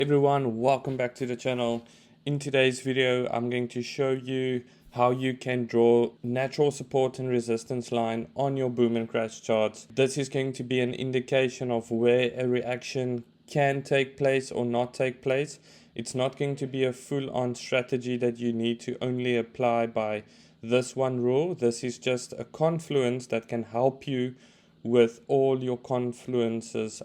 Everyone, welcome back to the channel. In today's video, I'm going to show you how you can draw natural support and resistance line on your boom and crash charts. This is going to be an indication of where a reaction can take place or not take place. It's not going to be a full-on strategy that you need to only apply by this one rule. This is just a confluence that can help you with all your confluences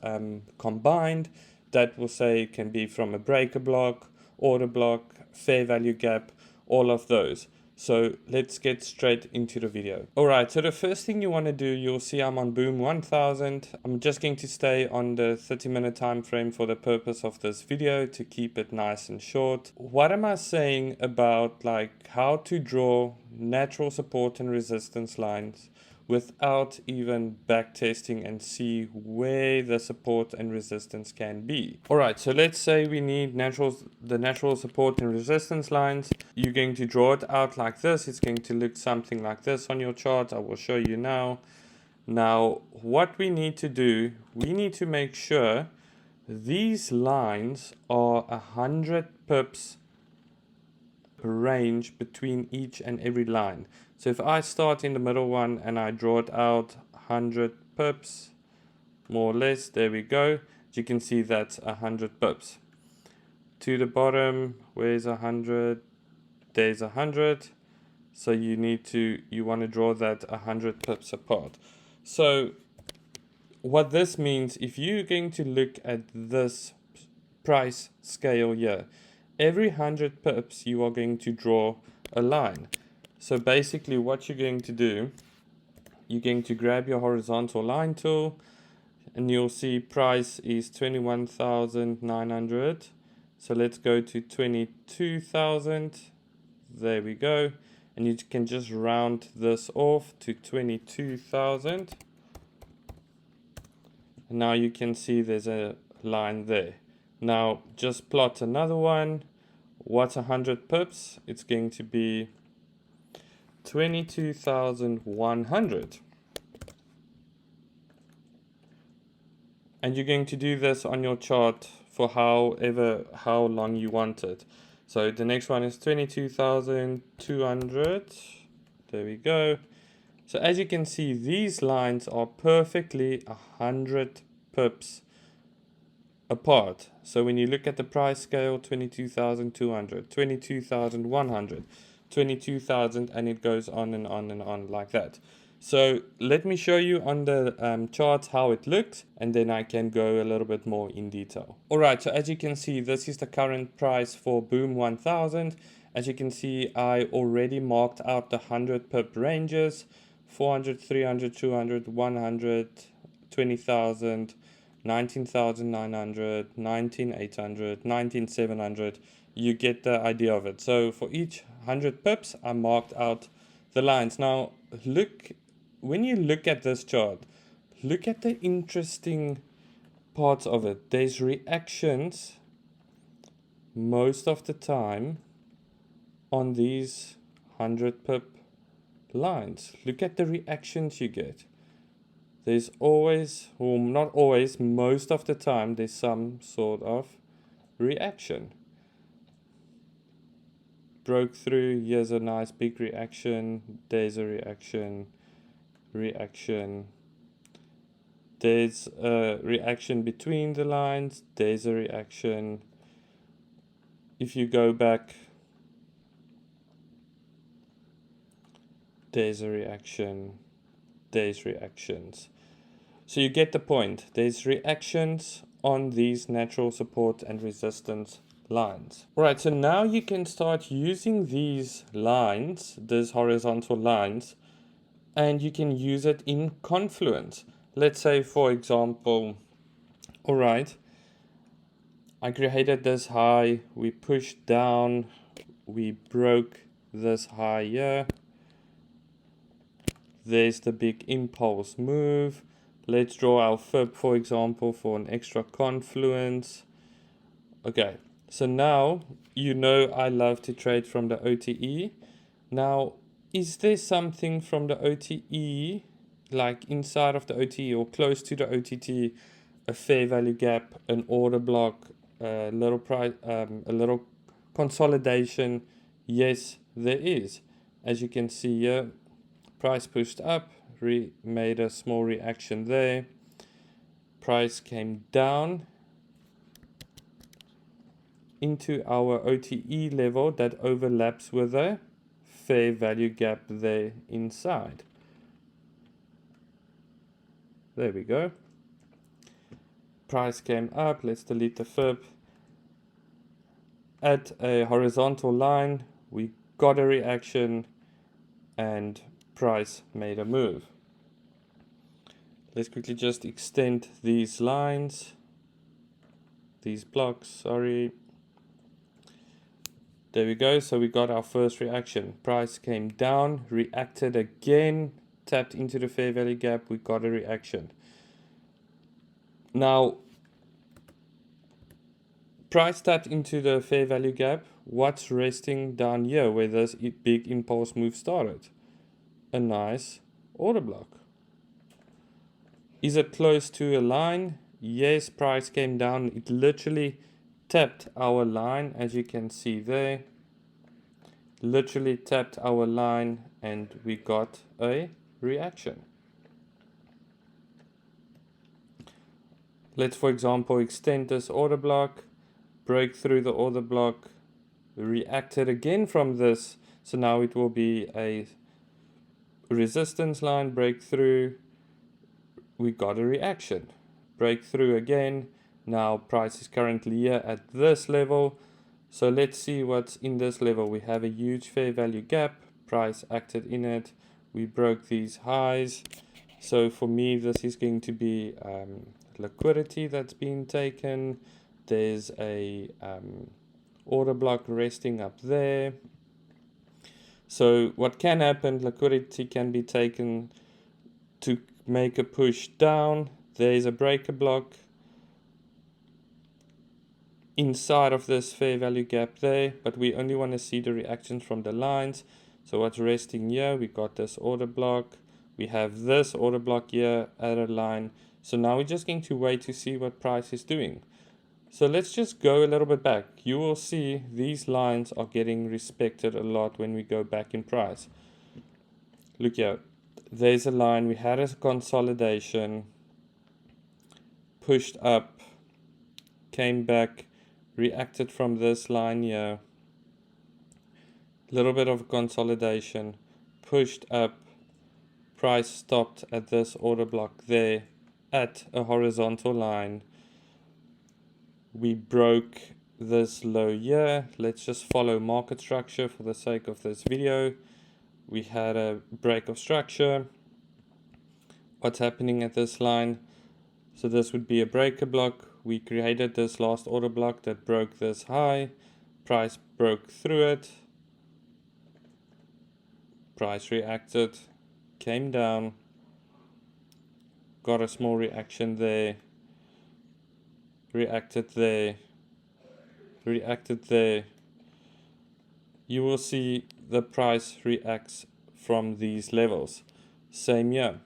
combined. That will say it can be from a breaker block, order block, fair value gap, all of those. So let's get straight into the video. Alright, so the first thing you want to do, you'll see I'm on boom 1000. I'm just going to stay on the 30-minute time frame for the purpose of this video to keep it nice and short. What am I saying about like how to draw natural support and resistance lines without even back testing and see where the support and resistance can be? Alright, so let's say we need the natural support and resistance lines. You're going to draw it out like this. It's going to look something like this on your chart. I will show you now. Now, what we need to do, we need to make sure these lines are 100 pips range between each and every line. So if I start in the middle one and I draw it out 100 pips, more or less, there we go. As you can see, that's 100 pips. To the bottom, where's 100? There's 100. So you want to draw that 100 pips apart. So what this means, if you're going to look at this price scale here, every 100 pips you are going to draw a line. So basically what you're going to do, you're going to grab your horizontal line tool and you'll see price is 21,900. So let's go to 22,000. There we go. And you can just round this off to 22,000. And now you can see there's a line there. Now just plot another one. What's 100 pips? It's going to be 22,100. And you're going to do this on your chart for how long you want it. So the next one is 22,200. There we go. So as you can see, these lines are perfectly 100 pips apart. So when you look at the price scale, 22,200, 22,100, 22,000, and it goes on and on and on like that. So let me show you on the charts how it looks, and then I can go a little bit more in detail. Alright, so as you can see, this is the current price for boom 1000. As you can see, I already marked out the 100 pip ranges: 400, 300, 200, 100, 20,000, 19,900, 19,800, 19,700. You get the idea of it. So for each 100 pips, I marked out the lines. Now, when you look at this chart, look at the interesting parts of it. There's reactions most of the time on these 100 pip lines. Look at the reactions you get. There's always, or not always, most of the time, there's some sort of reaction. Broke through, here's a nice big reaction, there's a reaction, there's a reaction between the lines, there's a reaction. If you go back, there's a reaction, there's reactions. So you get the point. There's reactions on these natural support and resistance lines. Alright, so now you can start using these lines, these horizontal lines, and you can use it in confluence. Let's say, for example, alright, I created this high, we pushed down, we broke this high here. There's the big impulse move. Let's draw our fib, for example, for an extra confluence. Okay, so now you know I love to trade from the OTE. Now, is there something from the OTE, like inside of the OTE or close to the OTT, a fair value gap, an order block, a little a little consolidation? Yes, there is. As you can see here, price pushed up, made a small reaction there. Price came down into our OTE level that overlaps with a fair value gap there inside. There we go. Price came up. Let's delete the fib. At a horizontal line, we got a reaction and price made a move. Let's quickly just extend these lines, these blocks, sorry. There we go. So we got our first reaction. Price came down, reacted again, tapped into the fair value gap. We got a reaction. Now, price tapped into the fair value gap. What's resting down here where this big impulse move started? A nice order block. Is it close to a line? Yes, price came down. It literally tapped our line, as you can see there. Literally tapped our line and we got a reaction. Let's, for example, extend this order block, break through the order block, reacted again from this. So now it will be a resistance line, breakthrough. We got a reaction. Breakthrough again. Now price is currently here at this level. So let's see what's in this level. We have a huge fair value gap. Price acted in it. We broke these highs. So for me, this is going to be liquidity that's been taken. There's a order block resting up there. So what can happen, liquidity can be taken to make a push down. There's a breaker block inside of this fair value gap there, but we only want to see the reactions from the lines. So what's resting here, we got this order block. We have this order block here at a line. So now we're just going to wait to see what price is doing. So let's just go a little bit back. You will see these lines are getting respected a lot when we go back in price. Look here. There's a line. We had a consolidation. Pushed up. Came back. Reacted from this line here. A little bit of consolidation. Pushed up. Price stopped at this order block there. At a horizontal line. We broke this low here. Let's just follow market structure for the sake of this video. We had a break of structure. What's happening at this line? So this would be a breaker block. We created this last order block that broke this high. Price broke through it. Price reacted, came down, got a small reaction there. Reacted there, reacted there. You will see the price reacts from these levels. Same here.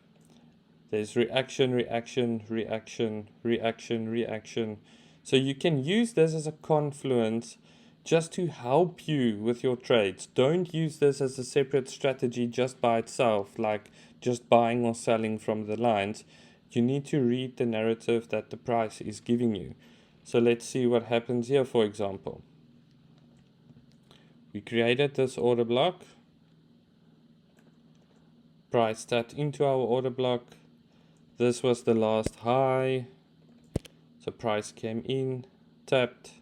There's reaction, reaction, reaction, reaction, reaction. So you can use this as a confluence just to help you with your trades. Don't use this as a separate strategy just by itself, like just buying or selling from the lines. You need to read the narrative that the price is giving you. So let's see what happens here, for example. We created this order block. Price tapped into our order block. This was the last high. So price came in, tapped,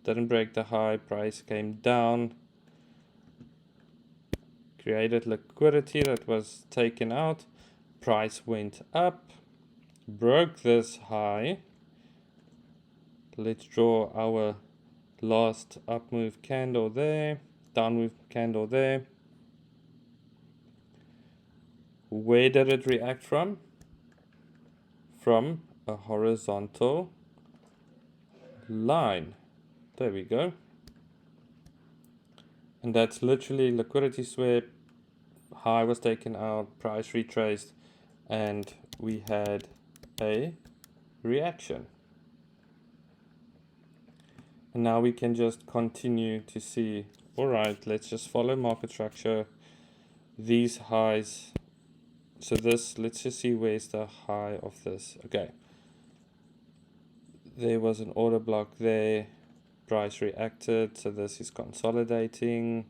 didn't break the high, price came down. Created liquidity that was taken out. Price went up. Broke this high. Let's draw our last up move candle there, down move candle there. Where did it react from? From a horizontal line. There we go. And that's literally liquidity swept. High was taken out, price retraced, and we had a reaction. And now we can just continue to see, all right, let's just follow market structure. These highs, so this, let's just see where's the high of this. Okay, there was an order block there, price reacted, so this is consolidating.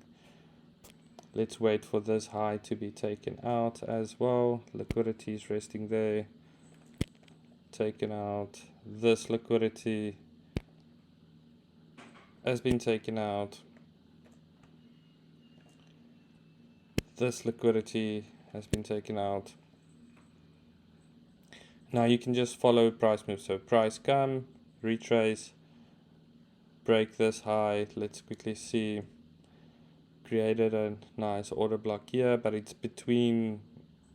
Let's wait for this high to be taken out as well. Liquidity is resting there, taken out. This liquidity has been taken out. This liquidity has been taken out. Now you can just follow price moves. So price come, retrace, break this high. Let's quickly see. Created a nice order block here, but it's between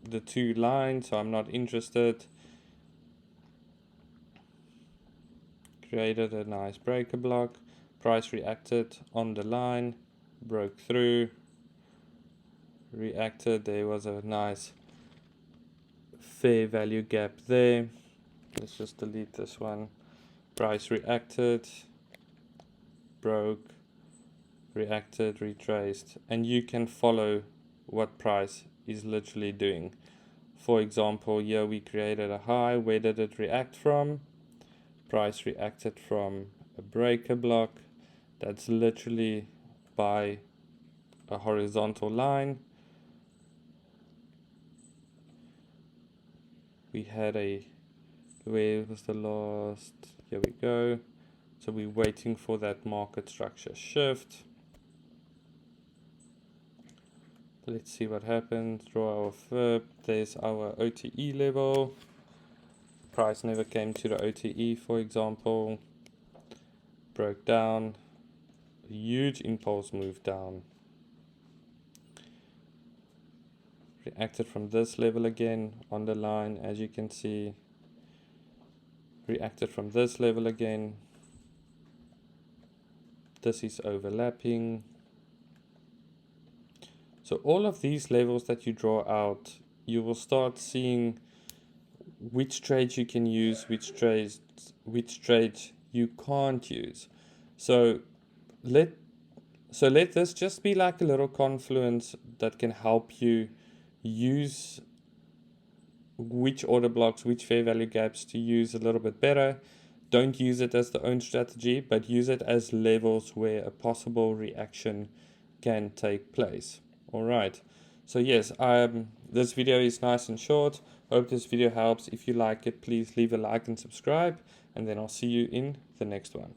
the two lines, so I'm not interested. Created a nice breaker block. Price reacted on the line, broke through, reacted. There was a nice fair value gap there. Let's just delete this one. Price reacted, broke, reacted, retraced, and you can follow what price is literally doing. For example, here we created a high. Where did it react from? Price reacted from a breaker block that's literally by a horizontal line. We had a, where was the last, here we go. So we're waiting for that market structure shift. Let's see what happens. Draw our FIB. There's our OTE level. Price never came to the OTE, for example. Broke down. A huge impulse move down. Reacted from this level again on the line, as you can see. Reacted from this level again. This is overlapping. So all of these levels that you draw out, you will start seeing which trades you can use, which trades you can't use. So let this just be like a little confluence that can help you use which order blocks, which fair value gaps to use a little bit better. Don't use it as the own strategy, but use it as levels where a possible reaction can take place. All right. So yes, this video is nice and short. Hope this video helps. If you like it, please leave a like and subscribe, and then I'll see you in the next one.